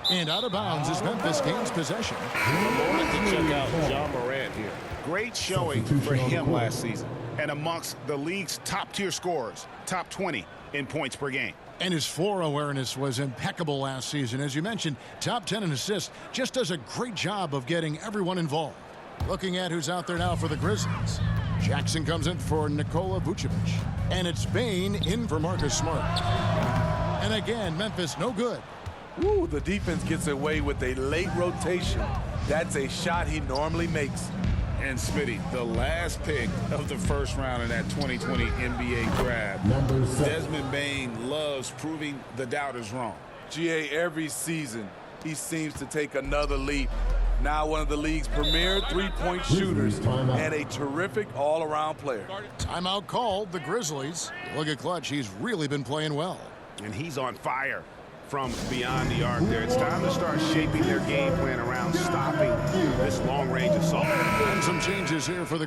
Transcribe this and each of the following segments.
And out of bounds as Memphis gains possession. A moment to check out John Morant here. Great showing for him last season. And amongst the league's top-tier scorers, top 20 in points per game. And his floor awareness was impeccable last season. As you mentioned, top 10 in assists. Just does a great job of getting everyone involved. Looking at who's out there now for the Grizzlies. Jackson comes in for Nikola Vucevic. And it's Bane in for Marcus Smart. And again, Memphis no good. Ooh, the defense gets away with a late rotation. That's a shot he normally makes. And Smitty, the last pick of the first round in that 2020 NBA draft. Desmond Bane loves proving the doubters wrong. GA, every season, he seems to take another leap. Now one of the league's premier three-point shooters and a terrific all-around player. Timeout called, the Grizzlies. Look at Clutch, he's really been playing well. And he's on fire from beyond the arc there. It's time to start shaping their game plan around stopping this long-range assault. And some changes here for the...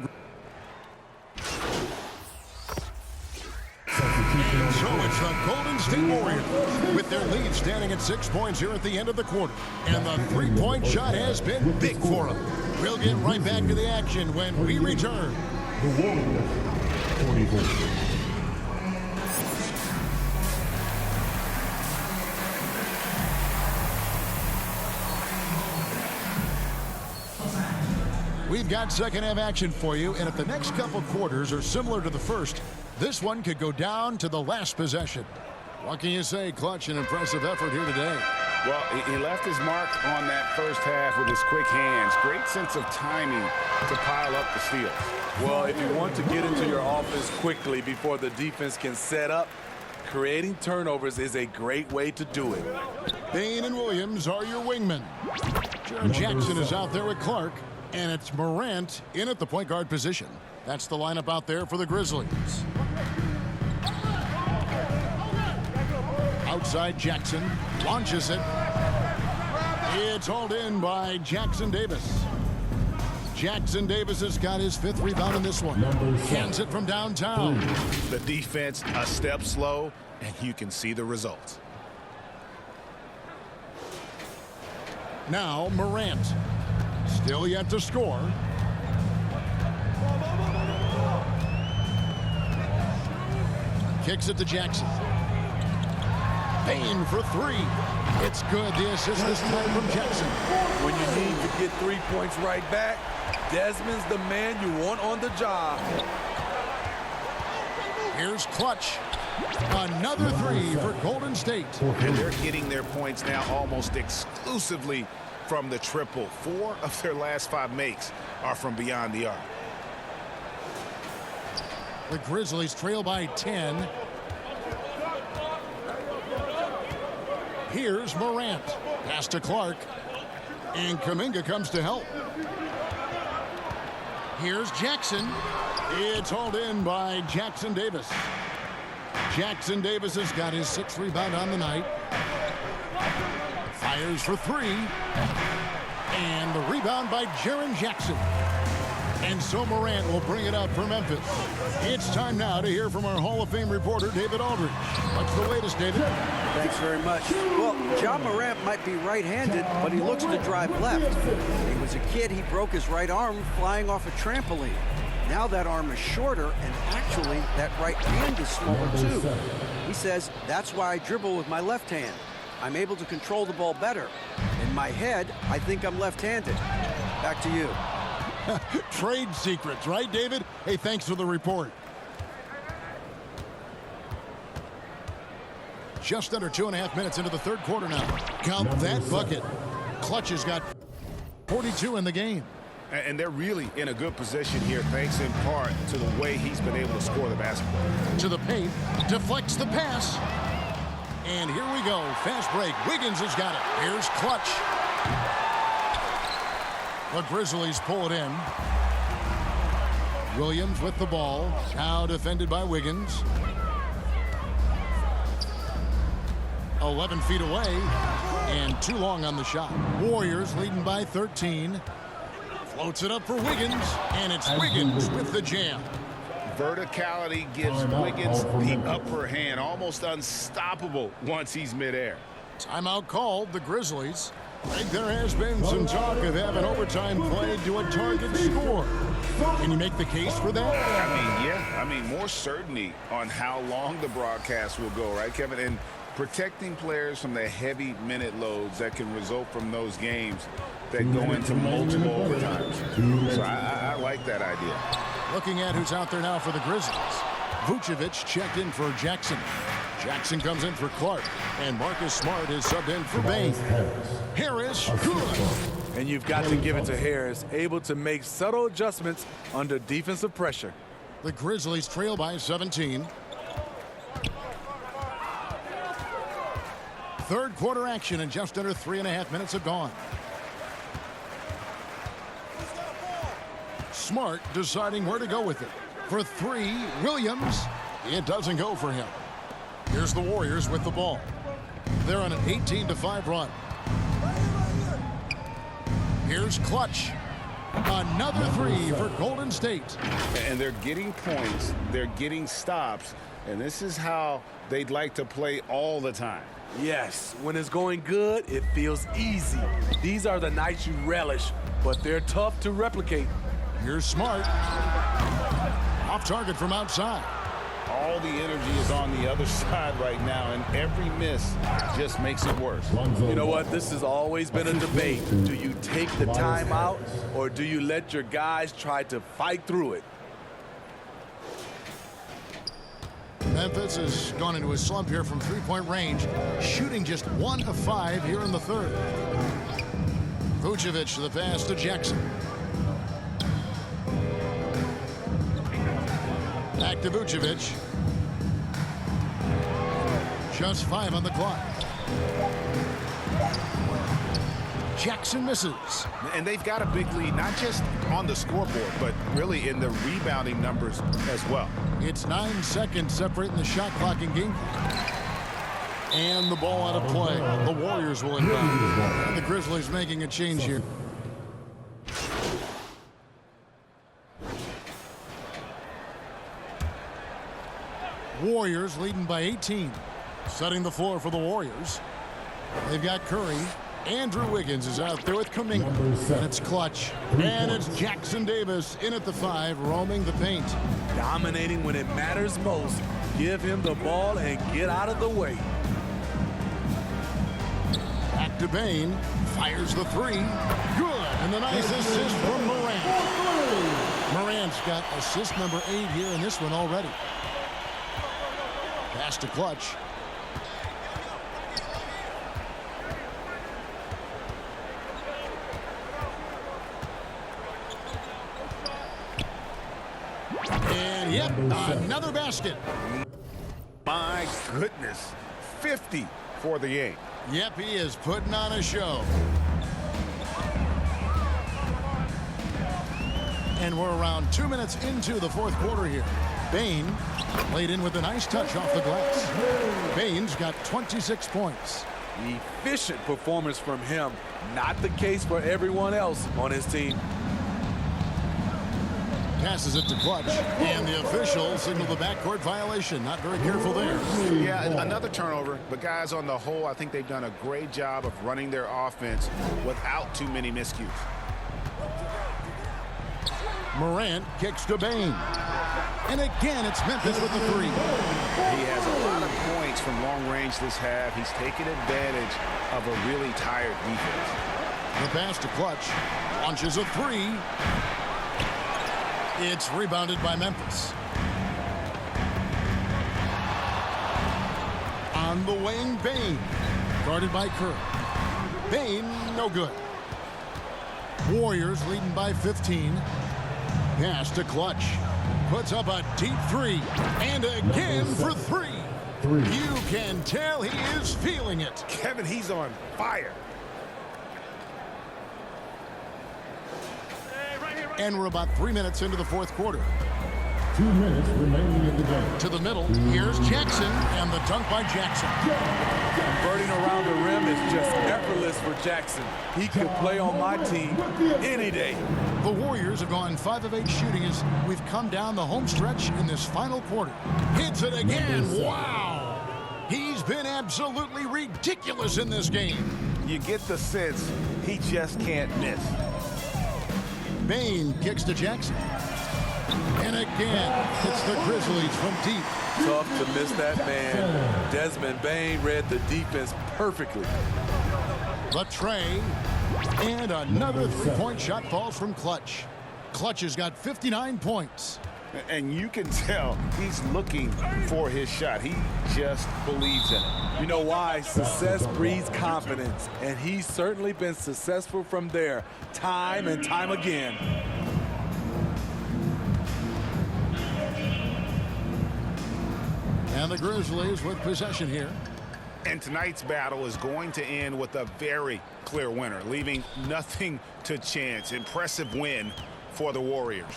And so it's the Golden State Warriors with their lead standing at 6 points here at the end of the quarter. And the three-point shot has been big for them. We'll get right back to the action when we return. The Warriors, 44. We've got second half action for you, and if the next couple quarters are similar to the first, this one could go down to the last possession. What can you say? Clutch, an impressive effort here today. Well, he left his mark on that first half with his quick hands. Great sense of timing to pile up the steals. Well, if you want to get into your offense quickly before the defense can set up, creating turnovers is a great way to do it. Bane and Williams are your wingmen. Jaren Jackson is out there with Clark. And it's Morant in at the point guard position. That's the lineup out there for the Grizzlies. Outside Jackson launches it. It's hauled in by Jackson Davis. Jackson Davis has got his 5th rebound in this one. Cans it from downtown. The defense a step slow, and you can see the results. Now Morant. Still yet to score. Kicks it to Jackson. Bane for 3. It's good. The assist this time from Jackson. When you need to get 3 points right back, Desmond's the man you want on the job. Here's Clutch. Another 3 for Golden State. And they're getting their points now almost exclusively from the triple. 4 of their last 5 makes are from beyond the arc. The Grizzlies trail by 10. Here's Morant. Pass to Clark. And Kuminga comes to help. Here's Jackson. It's hauled in by Jackson Davis. Jackson Davis has got his 6th rebound on the night. Fires for 3. And the rebound by Jaren Jackson. And so Morant will bring it up for Memphis. It's time now to hear from our Hall of Fame reporter, David Aldridge. What's the latest, David? Thanks very much. Well, John Morant might be right-handed, but he looks to drive left. When he was a kid, he broke his right arm flying off a trampoline. Now that arm is shorter, and actually that right hand is smaller too. He says, that's why I dribble with my left hand. I'm able to control the ball better. In my head, I think I'm left-handed. Back to you. Trade secrets, right, David? Hey, thanks for the report. Just under 2.5 minutes into the third quarter now. Count that bucket. Clutch has got 42 in the game. And they're really in a good position here, thanks in part to the way he's been able to score the basketball. To the paint, deflects the pass. And here we go. Fast break. Wiggins has got it. Here's Clutch. The Grizzlies pull it in. Williams with the ball. Now defended by Wiggins. 11 feet away. And too long on the shot. Warriors leading by 13. Floats it up for Wiggins. And it's Wiggins with the jam. Verticality gives Wiggins the upper hand, almost unstoppable once he's midair. Timeout called. The Grizzlies. I think there has been some talk of having overtime played to a target score. Can you make the case for that? Yeah. More certainty on how long the broadcast will go, right, Kevin? And protecting players from the heavy minute loads that can result from those games that go into multiple overtimes. So I like that idea. Looking at who's out there now for the Grizzlies. Vucevic checked in for Jackson. Jackson comes in for Clark. And Marcus Smart is subbed in for Bain. Harris, good. And you've got to give it to Harris, able to make subtle adjustments under defensive pressure. The Grizzlies trail by 17. Third quarter action, and just under 3.5 minutes have gone. Smart deciding where to go with it. For three, Williams. It doesn't go for him. Here's the Warriors with the ball. They're on an 18-5 run. Here's Clutch. Another three for Golden State. And they're getting points. They're getting stops. And this is how they'd like to play all the time. Yes, when it's going good, it feels easy. These are the nights you relish, but they're tough to replicate. Here's Smart. Off target from outside. All the energy is on the other side right now, and every miss just makes it worse. You know what? This has always been a debate. Do you take the time out, or do you let your guys try to fight through it? Memphis has gone into a slump here from three-point range, shooting just 1 of 5 here in the third. Vucevic to the pass to Jackson. Back to Vucevic. Just 5 on the clock. Jackson misses. And they've got a big lead, not just on the scoreboard, but really in the rebounding numbers as well. It's 9 seconds separating the shot clock and game clock. And the ball out of play. The Warriors will inbound. And the Grizzlies making a change here. Warriors leading by 18. Setting the floor for the Warriors. They've got Curry. Andrew Wiggins is out there with Kuminga. And it's Clutch. And it's Jackson Davis in at the 5, roaming the paint. Dominating when it matters most. Give him the ball and get out of the way. Back to Bain. Fires the 3. Good. And the nice assist from Morant. Morant's got assist number 8 here in this one already. Pass to Clutch. And yep, another basket. My goodness, 50 for the game. Yep, he is putting on a show. And we're around 2 minutes into the fourth quarter here. Bain laid in with a nice touch off the glass. Bain's got 26 points. Efficient performance from him. Not the case for everyone else on his team. Passes it to Clutch. And the officials signal the backcourt violation. Not very careful there. Yeah, another turnover. But guys, on the whole, I think they've done a great job of running their offense without too many miscues. Morant kicks to Bain. And again, it's Memphis with the 3. He has a lot of points from long range this half. He's taken advantage of a really tired defense. The pass to Clutch. Launches a 3. It's rebounded by Memphis. On the wing, Bain. Guarded by Curry. Bain, no good. Warriors leading by 15. Pass to Clutch. Puts up a deep 3. And again for 3. You can tell he is feeling it. Kevin, he's on fire. And we're about 3 minutes into the fourth quarter. 2 minutes remaining in the game. To the middle, here's Jackson, and the dunk by Jackson. Converting around the rim is just effortless for Jackson. He could play on my team any day. The Warriors have gone 5 of 8 shooting as we've come down the home stretch in this final quarter. Hits it again. Wow! He's He's been absolutely ridiculous in this game. You get the sense he just can't miss. Bain kicks to Jackson. And again, it's the Grizzlies from deep. Tough to miss that man. Desmond Bain read the defense perfectly. The tray. And another three-point shot falls from Clutch. Clutch has got 59 points. And you can tell he's looking for his shot. He just believes in it. You know why? Success breeds confidence, and he's certainly been successful from there time and time again. And the Grizzlies with possession here. And tonight's battle is going to end with a very clear winner, leaving nothing to chance. Impressive win for the Warriors.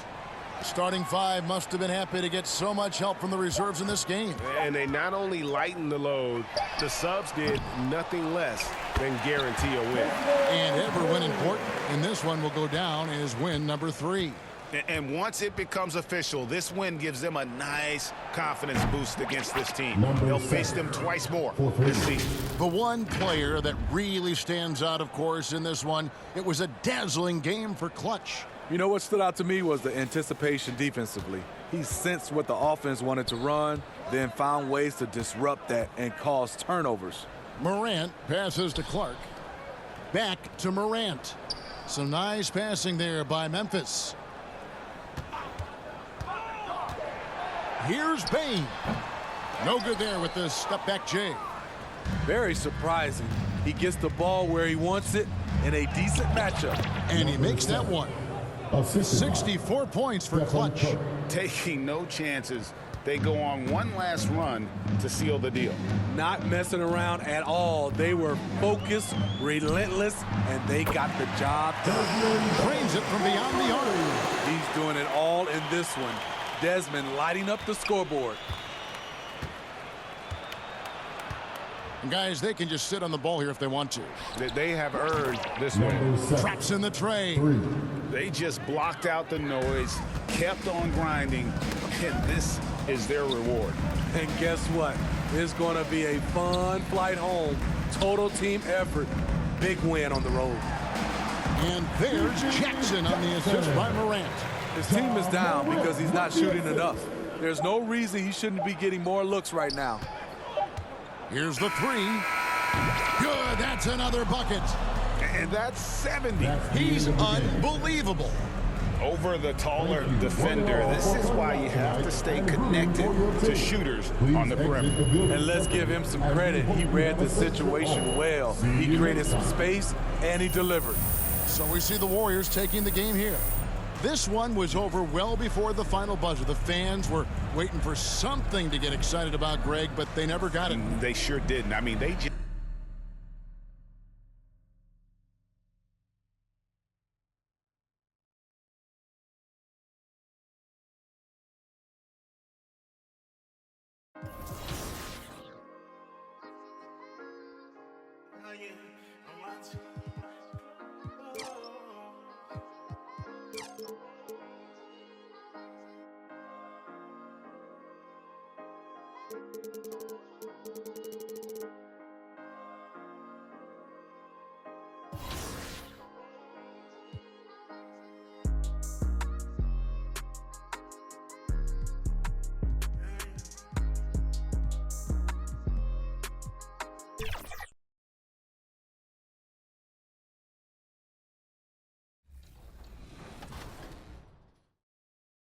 Starting five must have been happy to get so much help from the reserves in this game. And they not only lightened the load, the subs did nothing less than guarantee a win. And every win important in this one will go down as win number 3. And once it becomes official, this win gives them a nice confidence boost against this team. They'll face them twice more this season. The one player that really stands out, of course, in this one, it was a dazzling game for Clutch. You know what stood out to me was the anticipation defensively. He sensed what the offense wanted to run, then found ways to disrupt that and cause turnovers. Morant passes to Clark. Back to Morant. Some nice passing there by Memphis. Here's Bain. No good there with the step-back J. Very surprising. He gets the ball where he wants it in a decent matchup. And he makes that one. 64 points for Clutch. Taking no chances. They go on one last run to seal the deal. Not messing around at all. They were focused, relentless, and they got the job done. Drains it from beyond the arc. He's doing it all in this one. Desmond lighting up the scoreboard. And guys, they can just sit on the ball here if they want to. They have earned this win. Traps in the tray. They just blocked out the noise, kept on grinding, and this is their reward. And guess what? It's going to be a fun flight home. Total team effort. Big win on the road. And there's Jackson on the assist by Morant. His team is down because he's not shooting enough. There's no reason he shouldn't be getting more looks right now. Here's the three. Good, that's another bucket. And that's 70. He's unbelievable. Over the taller defender. This is why you have to stay connected to shooters on the perimeter. And let's give him some credit. He read the situation well. He created some space, and he delivered. So we see the Warriors taking the game here. This one was over well before the final buzzer. The fans were waiting for something to get excited about, Greg, but they never got it. They sure didn't. I mean, they just...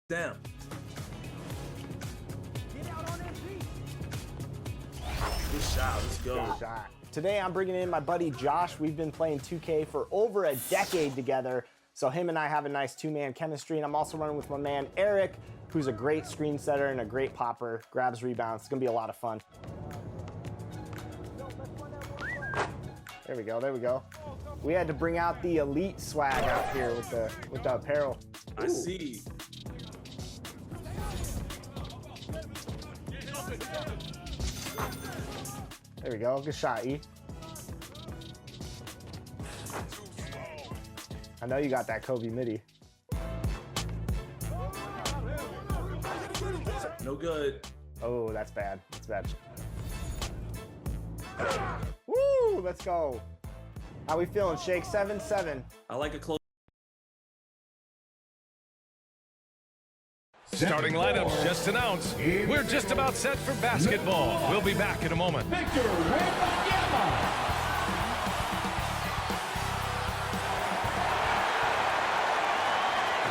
Down. Good shot. Let's go. Good shot. Today I'm bringing in my buddy Josh. We've been playing 2K for over a decade together, so him and I have a nice two-man chemistry, and I'm also running with my man Eric, who's a great screen setter and a great popper, grabs rebounds. It's gonna be a lot of fun. There we go, there we go. We had to bring out the elite swag out here with the apparel. I see. There we go, good shot, E. I know you got that Kobe midi. No good. Oh, that's bad, that's bad. Woo, let's go. How we feeling, Shake? 7-7. I like a close. Starting lineups just announced. We're just about set for basketball. We'll be back in a moment.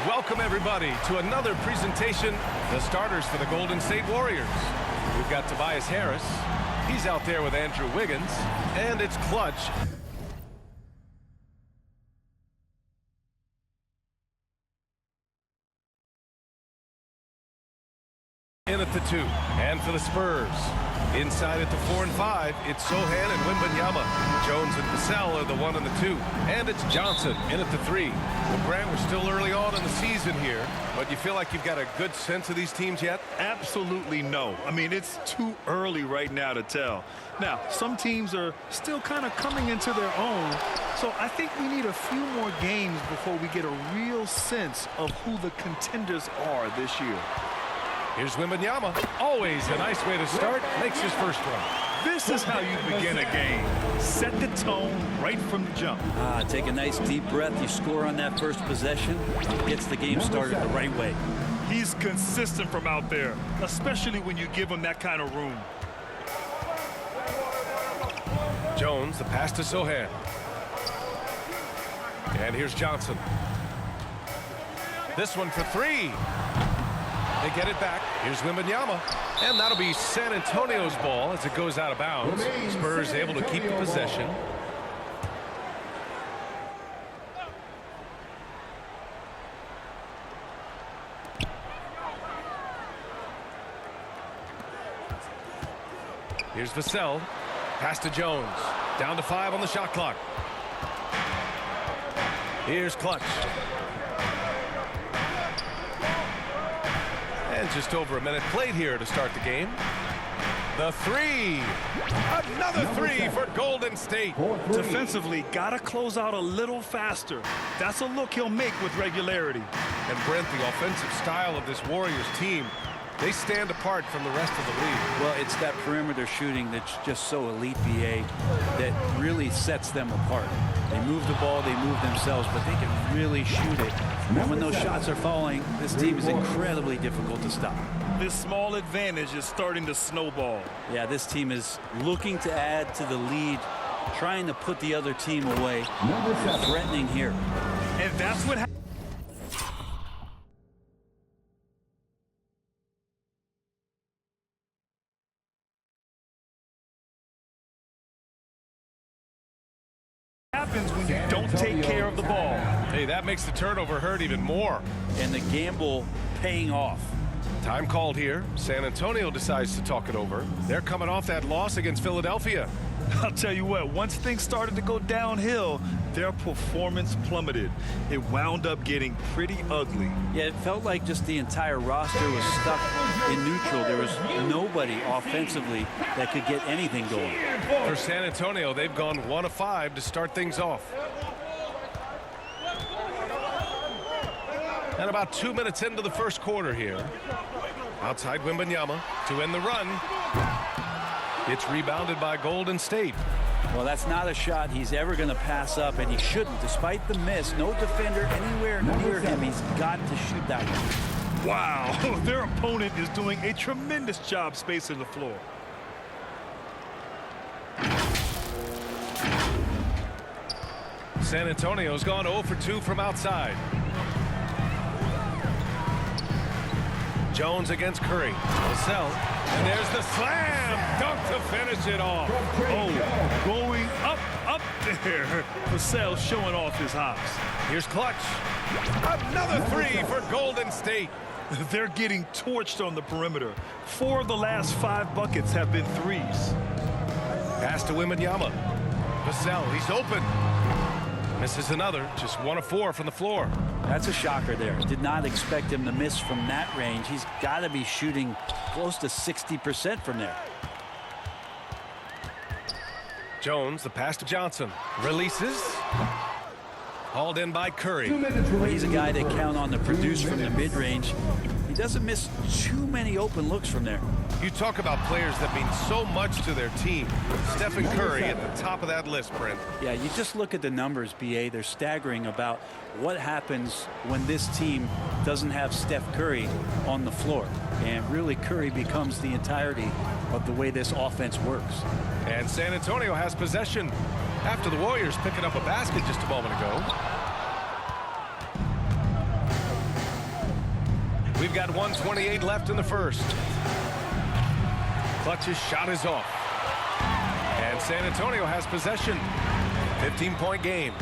Welcome, everybody, to another presentation. The starters for the Golden State Warriors. We've got Tobias Harris. He's out there with Andrew Wiggins. And it's Clutch. In at the 2. And for the Spurs. Inside at the 4 and 5, it's Sohan and Wembanyama. Jones and Vassell are the 1 and the 2. And it's Johnson in at the 3. Well, Grant, we're still early on in the season here, but you feel like you've got a good sense of these teams yet? Absolutely no. I mean, it's too early right now to tell. Now, some teams are still kind of coming into their own, so I think we need a few more games before we get a real sense of who the contenders are this year. Here's Wembanyama. Always a nice way to start. Makes his first run. This is how you begin a game. Set the tone right from the jump. Take a nice deep breath. You score on that first possession. Gets the game started the right way. He's consistent from out there, especially when you give him that kind of room. Jones, the pass to Sohan. And here's Johnson. This one for 3. They get it back. Here's Wembanyama. And that'll be San Antonio's ball as it goes out of bounds. Spurs able to keep the possession. Here's Vassell. Pass to Jones. Down to 5 on the shot clock. Here's Clutch. And just over a minute played here to start the game. The 3. Another 3 for Golden State. Defensively, gotta close out a little faster. That's a look he'll make with regularity. And Brent, the offensive style of this Warriors team, they stand apart from the rest of the league. Well, it's that perimeter shooting that's just so elite, BA, that really sets them apart. They move the ball, they move themselves, but they can really shoot it. And when those shots are falling, this team is incredibly difficult to stop. This small advantage is starting to snowball. Yeah, this team is looking to add to the lead, trying to put the other team away. Threatening here. And that's what happens when you don't take care of the ball. Hey, that makes the turnover hurt even more. And the gamble paying off. Time called here. San Antonio decides to talk it over. They're coming off that loss against Philadelphia. I'll tell you what, once things started to go downhill, their performance plummeted. It wound up getting pretty ugly. Yeah, it felt like just the entire roster was stuck in neutral. There was nobody offensively that could get anything going. For San Antonio, they've gone 1 of 5 to start things off. And about 2 minutes into the first quarter here. Outside Wembanyama to end the run. It's rebounded by Golden State. Well, that's not a shot he's ever going to pass up, and he shouldn't. Despite the miss, no defender anywhere near him. He's got to shoot that one. Wow, their opponent is doing a tremendous job spacing the floor. San Antonio's gone 0 for 2 from outside. Jones against Curry. Vassell. And there's the slam dunk to finish it off. Oh, going up there. Vassell showing off his hops. Here's Clutch. Another 3 for Golden State. They're getting torched on the perimeter. 4 of the last 5 buckets have been threes. Pass to Wembanyama. Vassell, he's open. Misses another, just 1 of 4 from the floor. That's a shocker there. Did not expect him to miss from that range. He's got to be shooting close to 60% from there. Jones, the pass to Johnson. Releases. Hauled in by Curry. Well, he's a guy that count on to produce from the mid-range. He doesn't miss too many open looks from there. You talk about players that mean so much to their team. Stephen Curry at the top of that list, Brent. Yeah, you just look at the numbers, BA. They're staggering about what happens when this team doesn't have Steph Curry on the floor. And really, Curry becomes the entirety of the way this offense works. And San Antonio has possession after the Warriors picking up a basket just a moment ago. We've got 1:28 left in the first. Clutch's shot is off. And San Antonio has possession. 15-point game.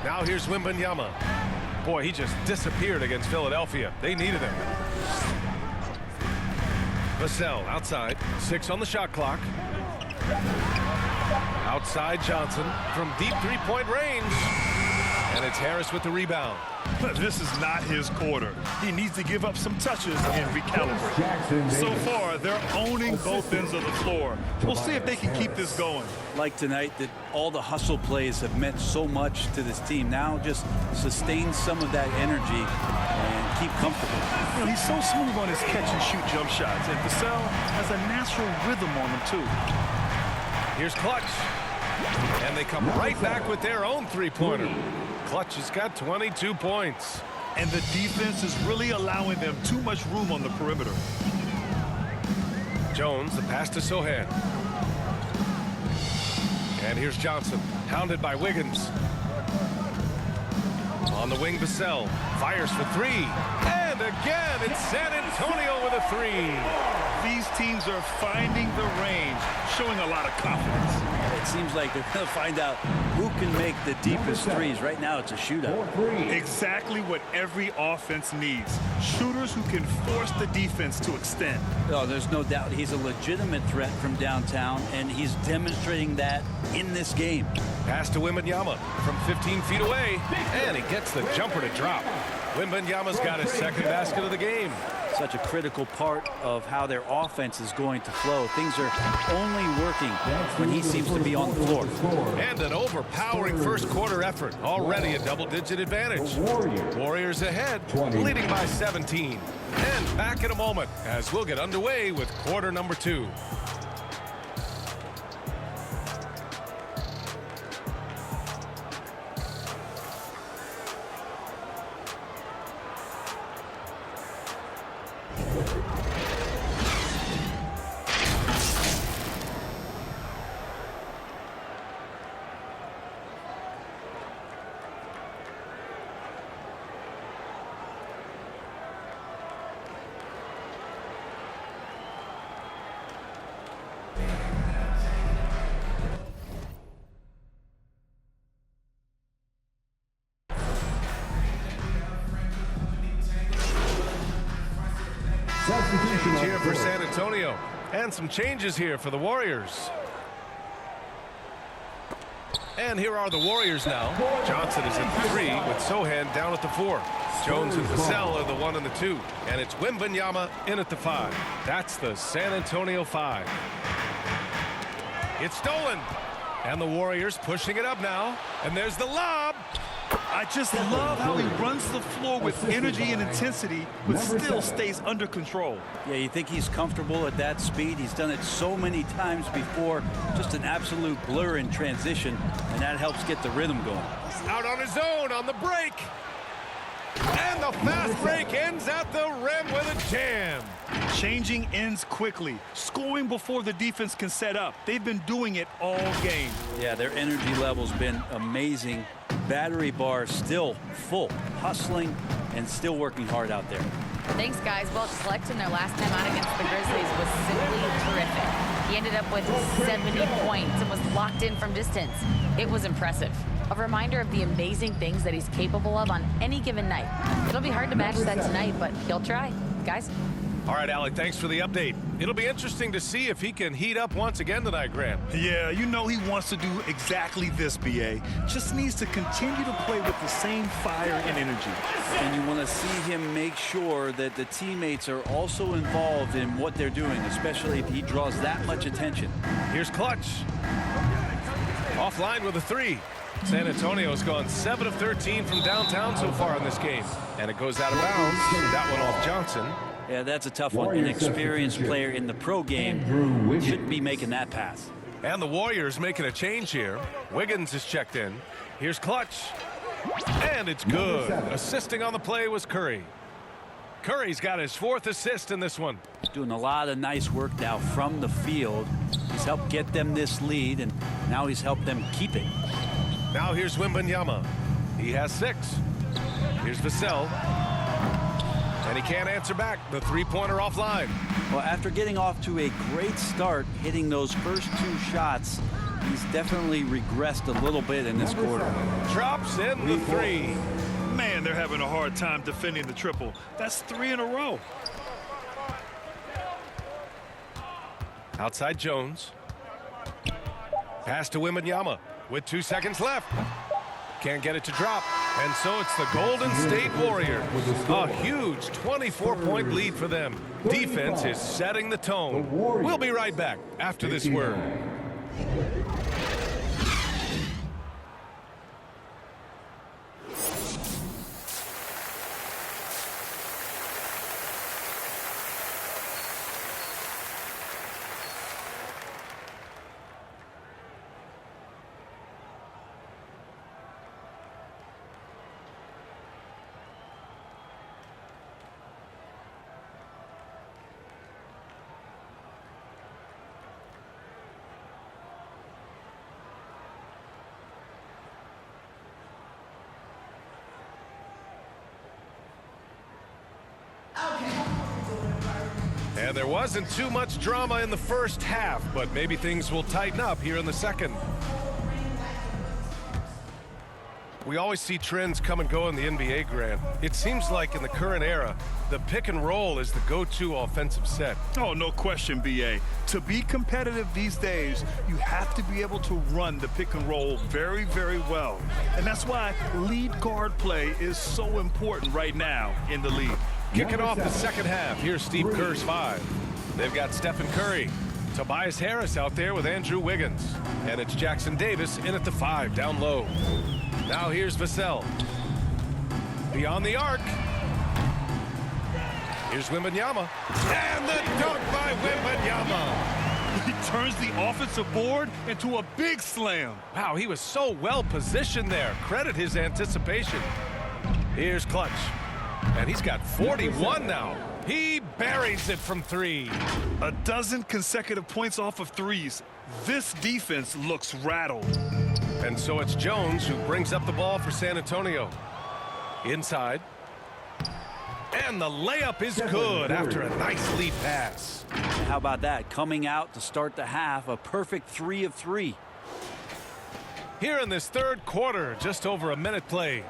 Now here's Wembanyama. Boy, he just disappeared against Philadelphia. They needed him. Vassell outside. 6 on the shot clock. Outside Johnson from deep three-point range. And it's Harris with the rebound. This is not his quarter. He needs to give up some touches and recalibrate. So far, they're owning both ends of the floor. We'll see if they can keep this going. Like tonight, that all the hustle plays have meant so much to this team. Now just sustain some of that energy and keep comfortable. You know, he's so smooth on his catch-and-shoot jump shots, and Vassell has a natural rhythm on him, too. Here's Clutch. And they come right back with their own three-pointer. Clutch has got 22 points. And the defense is really allowing them too much room on the perimeter. Jones, the pass to Sohan. And here's Johnson, hounded by Wiggins. On the wing, Vassell fires for three. And again, it's San Antonio with a three. These teams are finding the range, showing a lot of confidence. It seems like they're going to find out who can make the deepest threes. Right now, it's a shootout. Exactly what every offense needs. Shooters who can force the defense to extend. Oh, there's no doubt he's a legitimate threat from downtown, and he's demonstrating that in this game. Pass to Wembanyama from 15 feet away, and he gets the jumper to drop. Wembanyama's got his second basket of the game. Such a critical part of how their offense is going to flow. Things are only working when he seems to be on the floor. And an overpowering first quarter effort. Already a double-digit advantage. Warriors ahead, leading by 17. And back in a moment as we'll get underway with quarter number 2. Change here for San Antonio, and some changes here for the Warriors. And here are the Warriors now. Johnson is at the 3 with Sohan down at the 4. Jones and Vassell are the 1 and the 2. And it's Wembanyama in at the 5. That's the San Antonio 5. It's stolen. And the Warriors pushing it up now. And there's the lob. I just love how he runs the floor with energy and intensity, but still stays under control. Yeah, you think he's comfortable at that speed? He's done it so many times before. Just an absolute blur in transition, and that helps get the rhythm going. Out on his own on the break. And the fast break ends at the rim with a jam. Changing ends quickly, scoring before the defense can set up. They've been doing it all game. Yeah, their energy level's been amazing. Battery bar still full, hustling and still working hard out there. Thanks, guys. Well, selecting their last time out against the Grizzlies was simply terrific. He ended up with 70 points and was locked in from distance. It was impressive. A reminder of the amazing things that he's capable of on any given night. It'll be hard to match that tonight, but he'll try. Guys? All right, Alec, thanks for the update. It'll be interesting to see if he can heat up once again tonight, Graham. Yeah, you know he wants to do exactly this, BA. Just needs to continue to play with the same fire and energy. And you want to see him make sure that the teammates are also involved in what they're doing, especially if he draws that much attention. Here's Clutch. Offline with a 3. San Antonio's gone 7 of 13 from downtown so far in this game. And it goes out of bounds. That one off Johnson. Yeah, that's a tough one. An experienced player in the pro game shouldn't be making that pass. And the Warriors making a change here. Wiggins is checked in. Here's Clutch. And it's good. Assisting on the play was Curry. Curry's got his 4th assist in this one. Doing a lot of nice work now from the field. He's helped get them this lead, and now he's helped them keep it. Now here's Wembanyama. He has 6. Here's Vassell. And he can't answer back. The three-pointer offline. Well, after getting off to a great start, hitting those first 2 shots, he's definitely regressed a little bit in this quarter. Drops in the 3. Man, they're having a hard time defending the triple. That's 3 in a row. Outside Jones. Pass to Wembanyama with 2 seconds left. Can't get it to drop. And so it's the Golden State Warriors. A huge 24-point lead for them. Defense is setting the tone. We'll be right back after this word. And there wasn't too much drama in the first half, but maybe things will tighten up here in the second. We always see trends come and go in the NBA, Grant. It seems like in the current era, the pick and roll is the go-to offensive set. Oh, no question, B.A. To be competitive these days, you have to be able to run the pick and roll very, very well. And that's why lead guard play is so important right now in the league. Kicking off the second half, here's Steve Kerr's 5. They've got Stephen Curry. Tobias Harris out there with Andrew Wiggins. And it's Jackson Davis in at the 5, down low. Now here's Vassell. Beyond the arc. Here's Wembanyama. And the dunk by Wembanyama. He turns the offensive board into a big slam. Wow, he was so well positioned there. Credit his anticipation. Here's Clutch. And he's got 41 now. He buries it from 3. A dozen consecutive points off of threes. This defense looks rattled. And so it's Jones who brings up the ball for San Antonio. Inside. And the layup is good after a nice lead pass. How about that? Coming out to start the half, a perfect 3 of 3. Here in this third quarter, just over a minute played.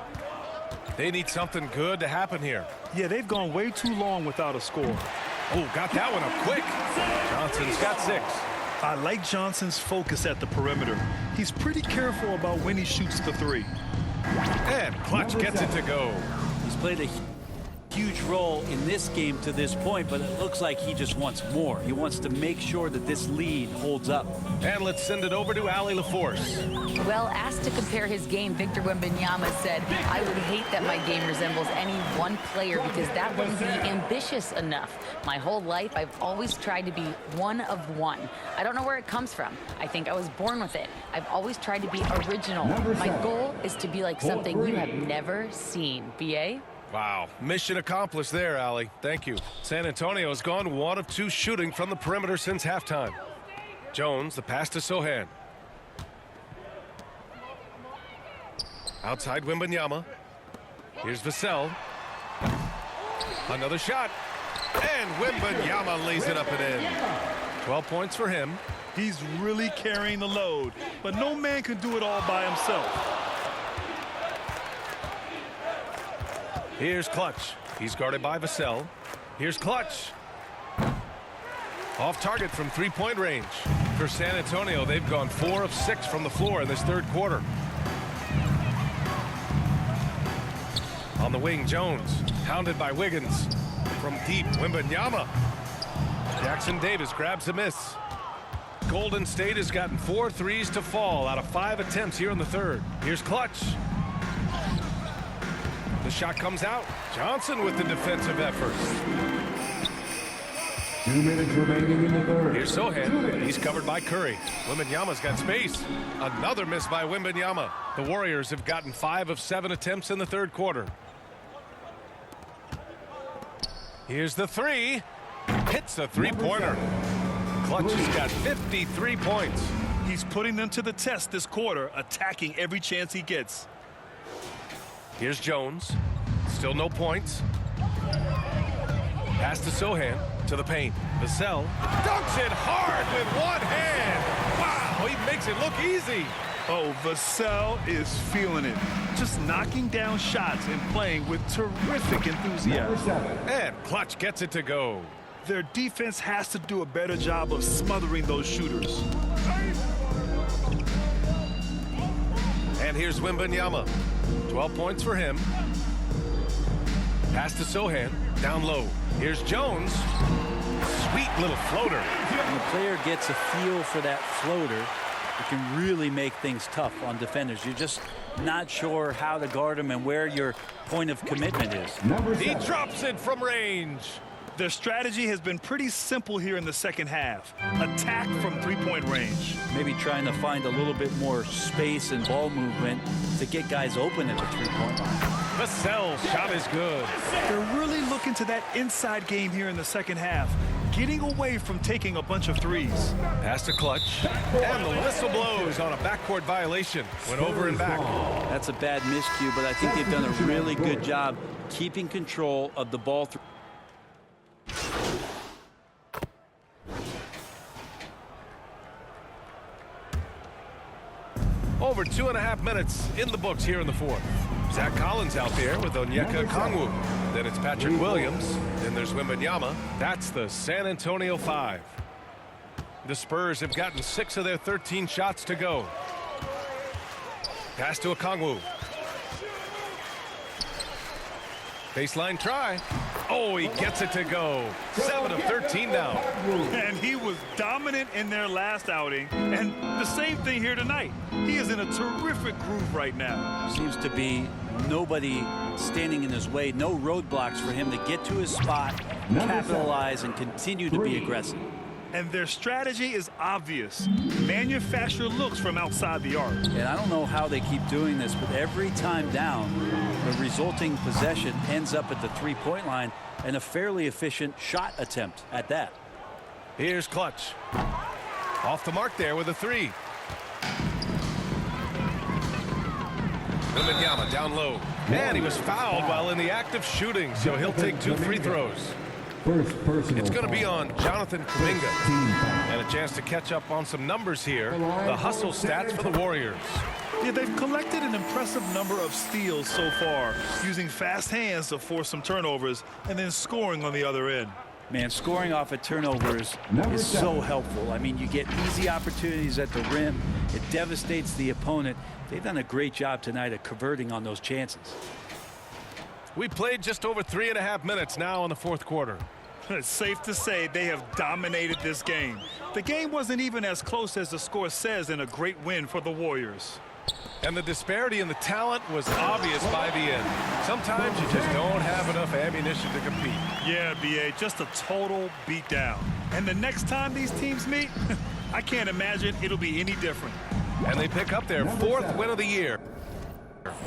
They need something good to happen here. Yeah, they've gone way too long without a score. Oh, got that one up quick. Johnson's got 6. I like Johnson's focus at the perimeter. He's pretty careful about when he shoots the 3. And Clutch gets it to go. He's played a huge role in this game to this point, but it looks like he just wants more. He wants to make sure that this lead holds up. And let's send it over to Allie LaForce. Well, asked to compare his game, Victor Wembanyama said, "I would hate that my game resembles any one player because that wouldn't be ambitious enough. My whole life, I've always tried to be one of one. I don't know where it comes from. I think I was born with it. I've always tried to be original. My goal is to be like something you have never seen." B.A.? Wow. Mission accomplished there, Allie. Thank you. San Antonio has gone 1 of 2 shooting from the perimeter since halftime. Jones, the pass to Sohan. Outside Wembanyama. Here's Vassell. Another shot. And Wembanyama lays it up and in. 12 points for him. He's really carrying the load, but no man can do it all by himself. Here's Clutch. He's guarded by Vassell. Here's Clutch. Off target from 3-point range. For San Antonio, they've gone 4 of 6 from the floor in this third quarter. On the wing, Jones. Hounded by Wiggins. From deep, Wembanyama. Jackson Davis grabs a miss. Golden State has gotten 4 threes to fall out of 5 attempts here in the third. Here's Clutch. The shot comes out. Johnson with the defensive effort. 2 minutes remaining in the third. Here's Sohan. He's covered by Curry. Wembanyama's got space. Another miss by Wembanyama. The Warriors have gotten 5 of 7 attempts in the third quarter. Here's the three. Hits the three-pointer. Clutch has got 53 points. He's putting them to the test this quarter, attacking every chance he gets. Here's Jones. Still no points. Pass to Sohan. To the paint. Vassell dunks it hard with one hand. Wow, he makes it look easy. Oh, Vassell is feeling it. Just knocking down shots and playing with terrific enthusiasm. And Clutch gets it to go. Their defense has to do a better job of smothering those shooters. And here's Wembanyama. 12 points for him. Pass to Sohan. Down low. Here's Jones. Sweet little floater. When the player gets a feel for that floater, it can really make things tough on defenders. You're just not sure how to guard them and where your point of commitment is. He drops it from range. Their strategy has been pretty simple here in the second half. Attack from three-point range. Maybe trying to find a little bit more space and ball movement to get guys open at the three-point line. Vassell's shot is good. They're really looking to that inside game here in the second half, getting away from taking a bunch of threes. Pass to Clutch. And the whistle blows on a backcourt violation. Went over and back. That's a bad miscue, but I think they've done a really good job keeping control of the ball. Over 2.5 minutes in the books here in the fourth. Zach Collins out there with Onyeka Okongwu. Then it's Patrick Williams. Then there's Wembanyama. That's the San Antonio 5. The Spurs have gotten 6 of their 13 shots to go. Pass to Okongwu. Baseline try. Oh, he gets it to go. 7 of 13 now. And he was dominant in their last outing. And the same thing here tonight. He is in a terrific groove right now. Seems to be nobody standing in his way. No roadblocks for him to get to his spot, capitalize, and continue to be aggressive. And their strategy is obvious. Manufacture looks from outside the arc. And I don't know how they keep doing this, but every time down, the resulting possession ends up at the three-point line and a fairly efficient shot attempt at that. Here's Clutch. Off the mark there with a three. Wembanyama down low. And he was fouled while in the act of shooting, so he'll take 2 free throws. It's going to be on Jonathan Kuminga. And a chance to catch up on some numbers here. The hustle stats for the Warriors. Yeah, they've collected an impressive number of steals so far, using fast hands to force some turnovers and then scoring on the other end. Man, scoring off of turnovers is so helpful. I mean, you get easy opportunities at the rim. It devastates the opponent. They've done a great job tonight at converting on those chances. We played just over 3.5 minutes now in the fourth quarter. It's safe to say they have dominated this game. The game wasn't even as close as the score says in a great win for the Warriors. And the disparity in the talent was obvious by the end. Sometimes you just don't have enough ammunition to compete. Yeah, B.A., just a total beatdown. And the next time these teams meet, I can't imagine it'll be any different. And they pick up their 4th win of the year.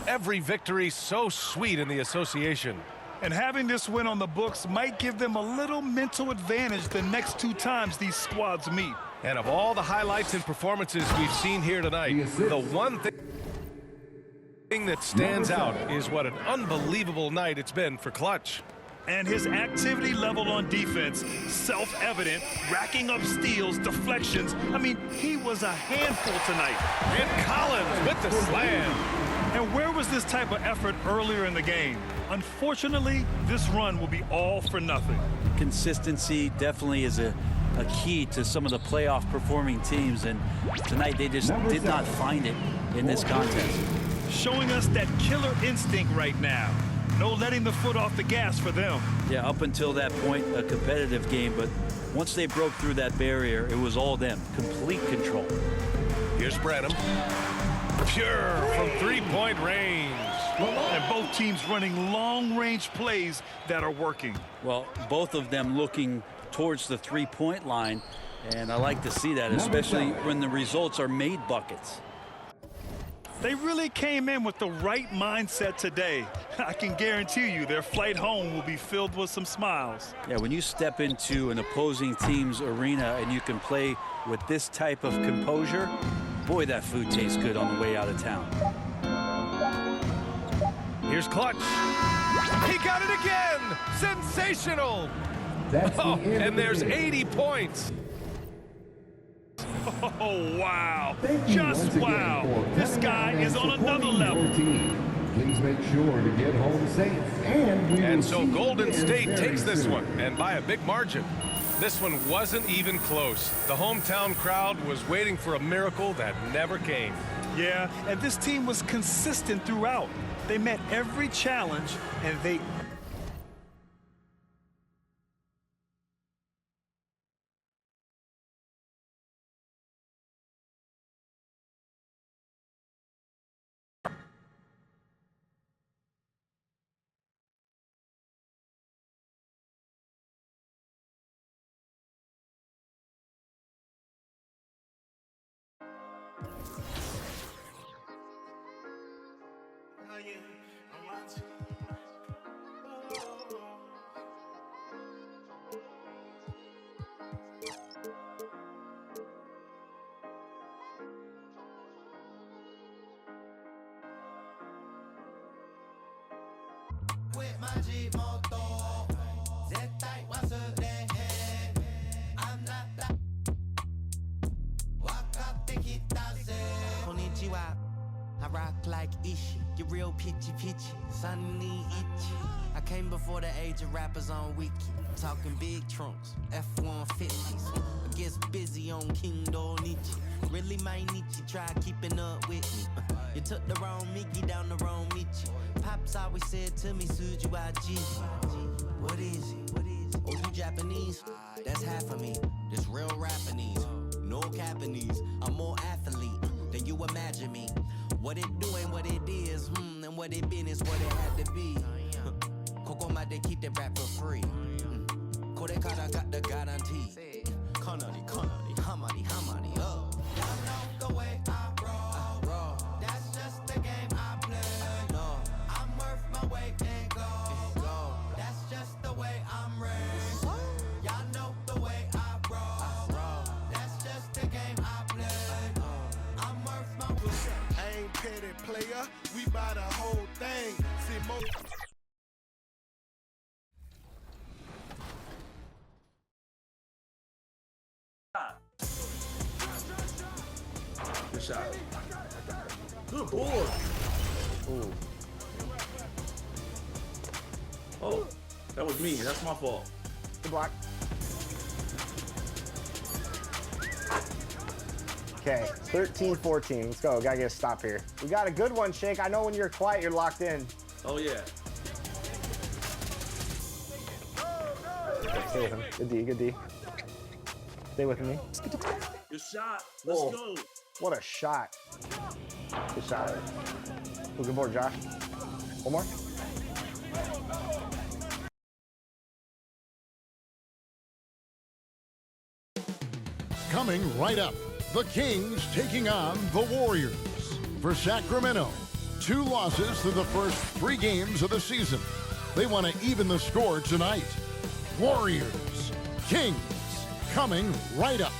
Every victory so sweet in the association. And having this win on the books might give them a little mental advantage the next 2 times these squads meet. And of all the highlights and performances we've seen here tonight, the one thing that stands out is what an unbelievable night it's been for Clutch. And his activity level on defense, self-evident, racking up steals, deflections. I mean, he was a handful tonight. And Collins with the slam. And where was this type of effort earlier in the game? Unfortunately, this run will be all for nothing. Consistency definitely is a key to some of the playoff performing teams, and tonight they just did not find it in this contest. Showing us that killer instinct right now. No letting the foot off the gas for them. Yeah, up until that point, a competitive game, but Once they broke through that barrier, it was all them. Complete control. Here's Branham. Pure from three-point range. And both teams running long-range plays that are working. Well, both of them looking towards the three-point line, and I like to see that, especially when the results are made buckets. They really came in with the right mindset today. I can guarantee you their flight home will be filled with some smiles. Yeah, when you step into an opposing team's arena and you can play with this type of composure, boy, that food tastes good on the way out of town. Here's Clutch. He got it again! Sensational! And there's 80 points. Oh, wow. Just wow. This guy is on another level. Please make sure to get home safe. And so Golden State takes this one, and by a big margin. This one wasn't even close. The hometown crowd was waiting for a miracle that never came. Yeah, and this team was consistent throughout. They met every challenge, and they... I rock like Ishi, get real pitchy, sunny itchy. I came before the age of rappers on wiki, talking big trunks, F-150s. I guess busy on King Nietzsche. Really might need you try keeping up with me. You took the wrong Mickey down the wrong Michi. Pops always said to me, Suju IG. What is it? Oh, you Japanese? That's half of me. This real Japanese. No Japanese. I'm more athlete than you imagine me. What it do ain't what it is, and what it been is what it had to be. Coco might they keep that rap for free. Kore kara got the guarantee. Kanari, hamani, oh. Y'all know the way I roll. That's just the game I play. No, I'm worth my weight in gold. That's just the way I'm raised. Y'all know the way I roll. That's just the game I play. I'm worth my weight. I ain't petty player, we buy the whole thing. See most. Good shot. Good board. Ooh. Oh, that was me. That's my fault. Good block. Okay, 13-14. Let's go. Gotta get a stop here. We got a good one, Shake. I know when you're quiet, you're locked in. Oh, yeah. Stay with him. Good D, good D. Stay with me. Good shot. Let's go. What a shot. Good shot. Ooh, good board, Josh. One more. Coming right up, the Kings taking on the Warriors. For Sacramento, 2 losses through the first 3 games of the season. They want to even the score tonight. Warriors, Kings, coming right up.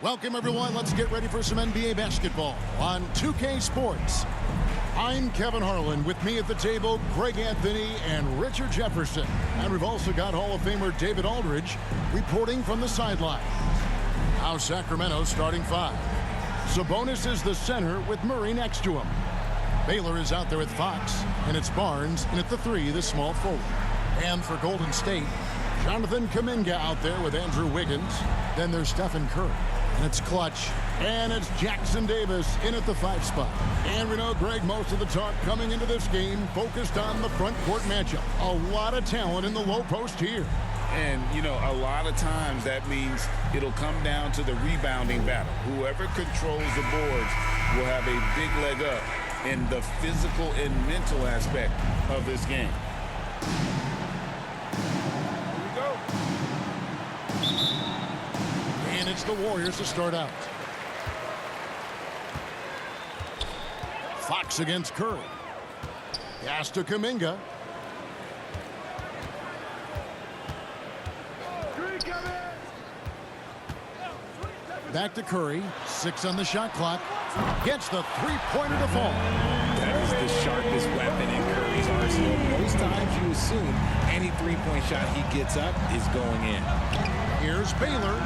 Welcome, everyone. Let's get ready for some NBA basketball on 2K Sports. I'm Kevin Harlan. With me at the table, Greg Anthony and Richard Jefferson. And we've also got Hall of Famer David Aldridge reporting from the sideline. Now Sacramento starting 5. Sabonis is the center with Murray next to him. Baylor is out there with Fox, and it's Barnes, and at the 3, the small forward. And for Golden State, Jonathan Kuminga out there with Andrew Wiggins. Then there's Stephen Curry. And it's clutch. And it's Jackson Davis in at the 5 spot. And we know, Greg, most of the talk coming into this game focused on the front court matchup. A lot of talent in the low post here. And, you know, a lot of times that means it'll come down to the rebounding battle. Whoever controls the boards will have a big leg up in the physical and mental aspect of this game. Here we go. And it's the Warriors to start out. Fox against Curry. Pass to Kuminga. Back to Curry. 6 on the shot clock. Gets the three-pointer to fall. That is the sharpest weapon in Curry's arsenal. Most times you assume any three-point shot he gets up is going in. Here's Baylor.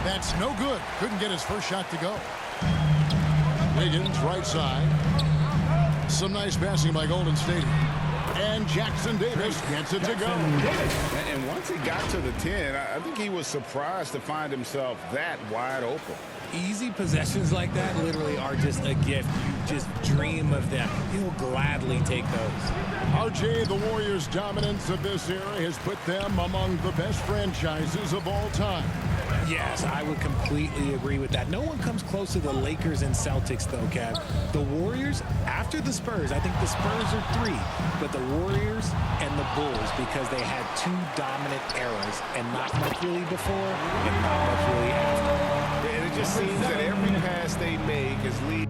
That's no good. Couldn't get his first shot to go. Wiggins, right side. Some nice passing by Golden State. And Jackson Davis gets it to go. And once he got to the 10, I think he was surprised to find himself that wide open. Easy possessions like that literally are just a gift. You just dream of them. He'll gladly take those. RJ, the Warriors' dominance of this era has put them among the best franchises of all time. Yes, I would completely agree with that. No one comes close to the Lakers and Celtics, though, Kev. The Warriors, after the Spurs, I think the Spurs are 3, but the Warriors and the Bulls, because they had 2 dominant eras, and not much really before and not much really after. And it just seems that every pass they make is lead.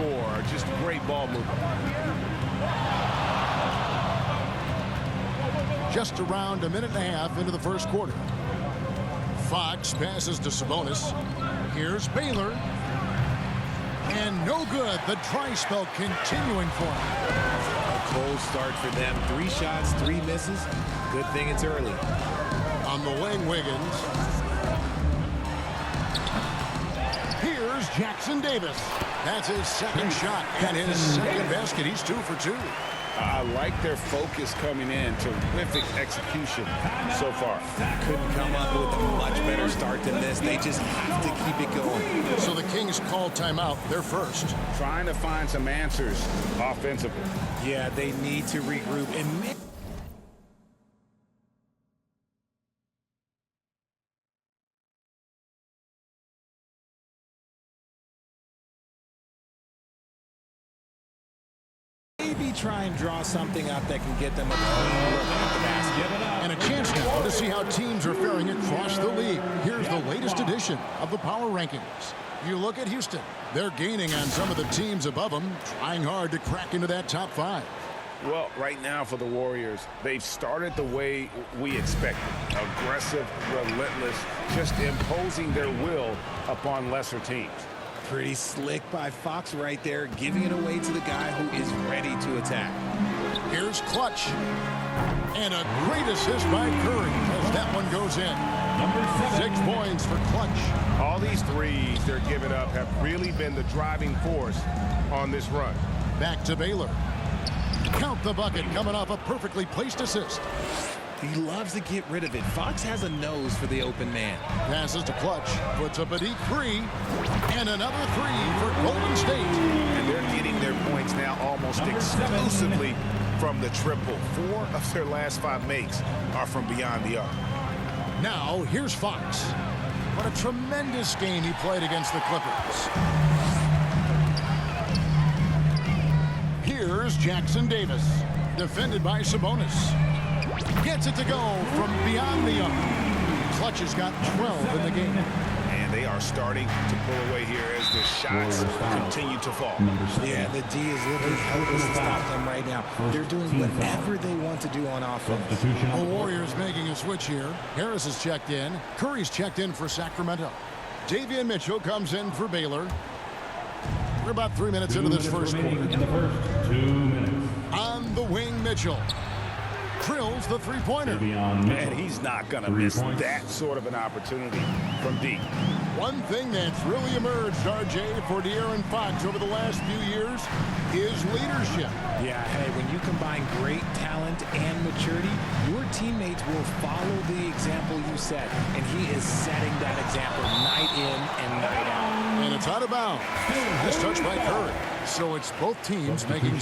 score. Just great ball movement. Just around a minute and a half into the first quarter. Fox passes to Sabonis. Here's Baylor. And no good. The dry spell continuing for him. A cold start for them. 3 shots, 3 misses. Good thing it's early. On the wing, Wiggins. Here's Jackson Davis. That's his second shot and his second basket. He's 2 for 2. I like their focus coming in. Terrific execution so far. Couldn't come up with a much better start than this. They just have to keep it going. So the Kings call timeout. They're first. Trying to find some answers offensively. Yeah, they need to regroup and maybe try and draw something up that can get them a clean look at the basket. And a chance now to see how teams are faring across the league. Here's the latest edition of the Power Rankings. You look at Houston. They're gaining on some of the teams above them, trying hard to crack into that top 5. Well, right now for the Warriors, they've started the way we expected. Aggressive, relentless, just imposing their will upon lesser teams. Pretty slick by Fox right there, giving it away to the guy who is ready to attack. Here's Clutch. And a great assist by Curry as that one goes in. 6 points for Clutch. All these threes they're giving up have really been the driving force on this run. Back to Baylor. Count the bucket coming off a perfectly placed assist. He loves to get rid of it. Fox has a nose for the open man. Passes to Clutch. Puts up a deep 3. And another 3 for Golden State. And they're getting their points now almost exclusively from the triple. 4 of their last 5 makes are from beyond the arc. Now, here's Fox. What a tremendous game he played against the Clippers. Here's Jackson Davis. Defended by Sabonis. Gets it to go from beyond the arc. Clutch has got 12 in the game. And they are starting to pull away here as the shots continue to fall. Yeah, the D is literally helpless to stop them right now. They're doing whatever they want to do on offense. The Warriors making a switch here. Harris is checked in. Curry's checked in for Sacramento. Davion Mitchell comes in for Baylor. We're about 3 minutes into this first quarter. In the first 2 minutes. On the wing, Mitchell. Drills the 3-pointer. And he's not going to miss that sort of an opportunity from deep. One thing that's really emerged, RJ, for De'Aaron Fox over the last few years is leadership. Yeah, hey, when you combine great talent and maturity, your teammates will follow the example you set. And he is setting that example night in and night out. And it's out of bounds. This touch by Curry. So it's both teams making...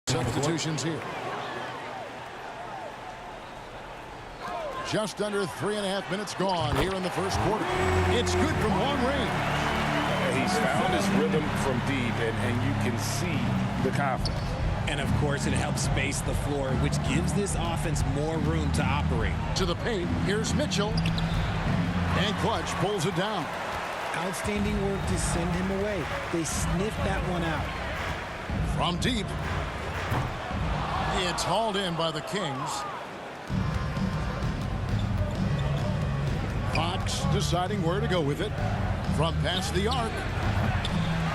Substitutions here. Just under 3.5 minutes gone here in the first quarter. It's good from long range. He's found his rhythm from deep, and you can see the confidence. And, of course, it helps space the floor, which gives this offense more room to operate. To the paint, here's Mitchell. And Clutch pulls it down. Outstanding work to send him away. They sniffed that one out. From deep. It's hauled in by the Kings. Fox deciding where to go with it. From past the arc.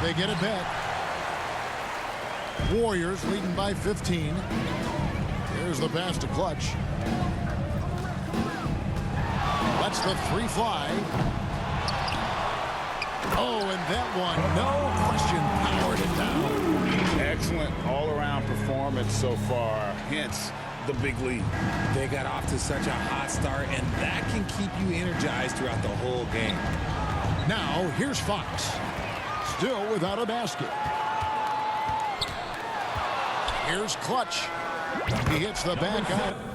They get it back. Warriors leading by 15. Here's the pass to Clutch. Lets the three fly. Oh, and that one, no question, powered it down. Excellent all-around performance so far, hence the big lead. They got off to such a hot start, and that can keep you energized throughout the whole game. Now, here's Fox. Still without a basket. Here's Clutch. He hits the back out.